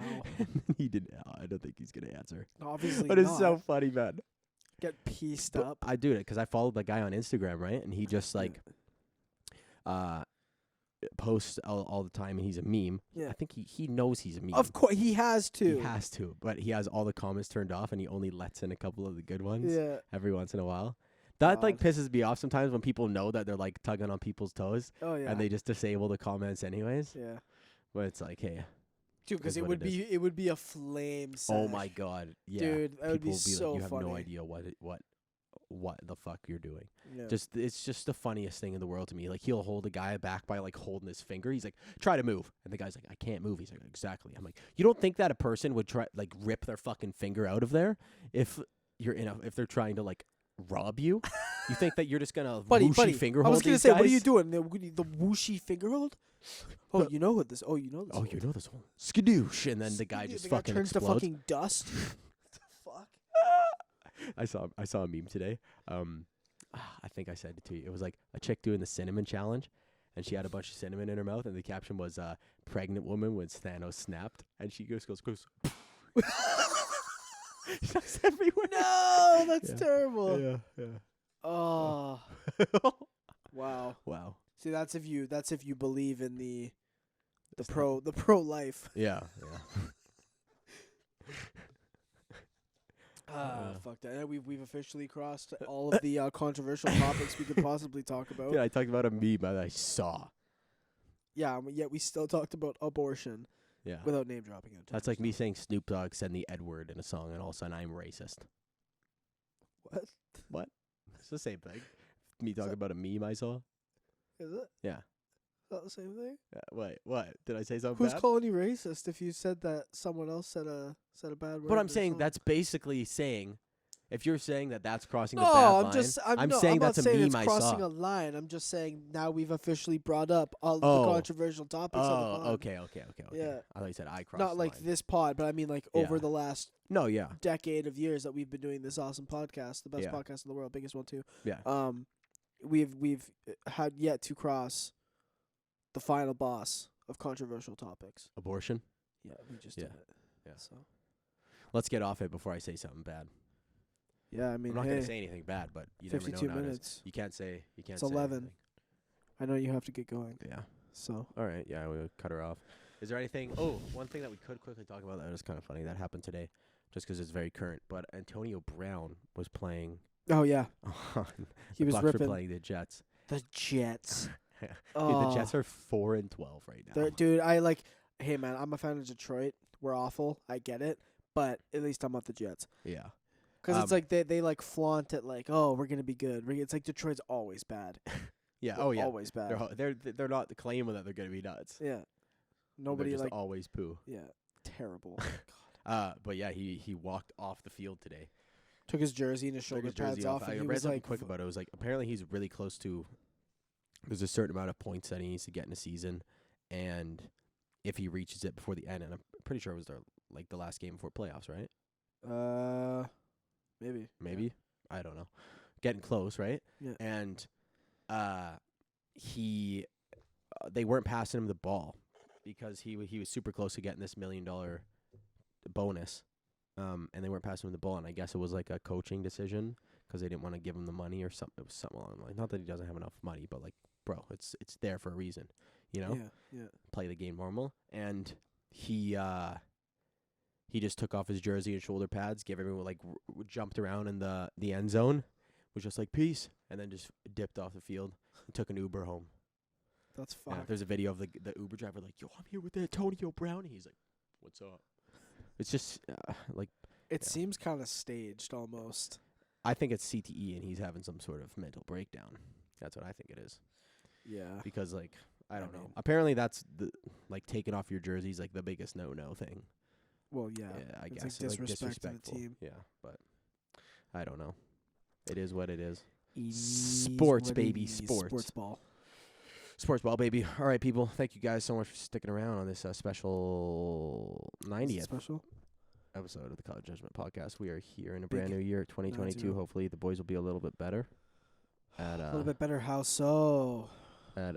He didn't. I don't think he's gonna answer. Obviously But it's not. so funny, man. Get pieced up. I do it because I followed the guy on Instagram, right? And he just like posts all the time, and he's a meme. Yeah. I think he knows he's a meme. Of course, he has to. He has to, but he has all the comments turned off, and he only lets in a couple of the good ones Yeah. every once in a while. That like God. pisses me off sometimes when people know that they're like tugging on people's toes, Oh yeah. and they just disable the comments anyways. Yeah. But it's like, hey, Dude, because is it what would it is. be it would be a flame. oh sesh. my god, yeah, Dude, that would be people so like, you have funny. no idea what the fuck you're doing. Yeah. It's just the funniest thing in the world to me. Like he'll hold a guy back by like holding his finger. He's like, try to move, and the guy's like, I can't move. He's like, exactly. I'm like, you don't think that a person would try like rip their fucking finger out of there if if they're trying to like rob you? You think that you're just gonna whooshy finger I hold was gonna these say, what are you guys? doing? The whooshy finger hold? Oh, you know what this? Oh, you know this. Oh, hold. you know this one. Skadoosh, and then the guy Skidoo, just the guy fucking turns explodes. to fucking dust. What the fuck? I saw a meme today. I think I said it to you. It was like a chick doing the cinnamon challenge, and she had a bunch of cinnamon in her mouth, and the caption was "Pregnant woman when Thanos snapped," and she goes. That's everywhere. No, that's Yeah. terrible. Yeah. Oh, wow. Wow. See, that's if you believe in the pro life. Yeah. Fuck that. We've officially crossed all of the controversial topics we could possibly talk about. Yeah, I talked about a meme that I saw. Yeah, yet we still talked about abortion Yeah. without name dropping it. That's like me saying Snoop Dogg said the N word in a song, and all of a sudden I'm racist. What? It's the same thing. Me talking about a meme I saw. Is it? Yeah. Is that the same thing? Wait, what? Did I say something Who's bad? calling you racist if you said that someone else said a bad word? But I'm in a saying song? that's basically saying, if you're saying that that's crossing No, the bad I'm line, just. I'm no, saying I'm that's not a saying meme it's I crossing saw. a line. I'm just saying now we've officially brought up all of Oh. the controversial topics of the pod. Okay. Yeah. I thought you said I crossed Not the like line. this pod, but I mean like over Yeah. the last No, yeah. decade of years that we've been doing this awesome podcast, the best Yeah. podcast in the world, biggest one too. Yeah. We've had yet to cross the final boss of controversial topics. Abortion. Yeah, we just Yeah. did it. Yeah. So Let's get off it before I say something bad. yeah, I mean, I'm not hey, going to say anything bad, but you never know 52 nowadays. minutes. You can't say. It's say 11. anything. I know you have to get going. Yeah. So All right. Yeah, we'll cut her off. Is there anything? Oh, one thing that we could quickly talk about that was kind of funny that happened today, just because it's very current. But Antonio Brown was playing. oh yeah, On he the was Bucks were ripping playing the Jets. the Jets. Dude, Oh. the Jets are 4-12 right now. Dude, I like. Hey man, I'm a fan of Detroit. We're awful. I get it, but at least I'm not the Jets. Yeah. Because it's like they like flaunt it like, oh, we're gonna be good. It's like Detroit's always bad. Yeah. They're Oh yeah. always bad. They're not claiming that they're gonna be nuts. Yeah, nobody They're just like. always poo. Yeah, terrible. God. But yeah, he walked off the field today. Took his jersey and his Took shoulder his pads jersey off, I and he read was something like, quick about it. It was like apparently he's really close to. There's a certain amount of points that he needs to get in a season, and if he reaches it before the end, and I'm pretty sure it was the last game before playoffs, right? maybe. Maybe. I don't know. Getting close, right? Yeah. And they weren't passing him the ball because he was super close to getting this $1 million bonus. And they weren't passing him the ball, and I guess it was like a coaching decision because they didn't want to give him the money or something. It was something along the line. Not that he doesn't have enough money, but like, bro, it's there for a reason, you know? Yeah. Play the game normal. And he just took off his jersey and shoulder pads, gave everyone like jumped around in the end zone, was just like peace, and then just dipped off the field and took an Uber home. That's Yeah, fucked. there's a video of the Uber driver like, yo, I'm here with Antonio Brown. And he's like, what's up? It's just like It yeah. seems kind of staged almost. I think it's CTE and he's having some sort of mental breakdown. That's what I think it is. Yeah. Because like I don't know. mean- Apparently that's the like taking off your jersey is like the biggest no thing. Well, yeah. I It's guess like like disrespect to the disrespectful. team. Yeah, but I don't know. It is what it is. It Sports, is what baby, it is. sports. Sports ball. Sports ball, baby. All right, people. Thank you guys so much for sticking around on this special Is it 90th special. episode of the College Judgment Podcast. We are here in a Big brand new year, 2022. 90. Hopefully, the boys will be a little bit better at A little bit better. How so? at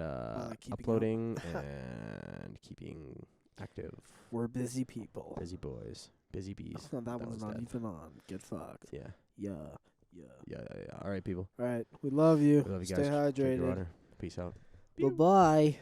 keeping up. uploading and keeping active. We're busy people. Busy boys, busy bees. That one's was not dead. even on. Get fucked. Yeah. Yeah. Yeah. All right, people. All right. We love you. We love you Stay guys. Drink your hydrated. water. Peace out. Bye bye.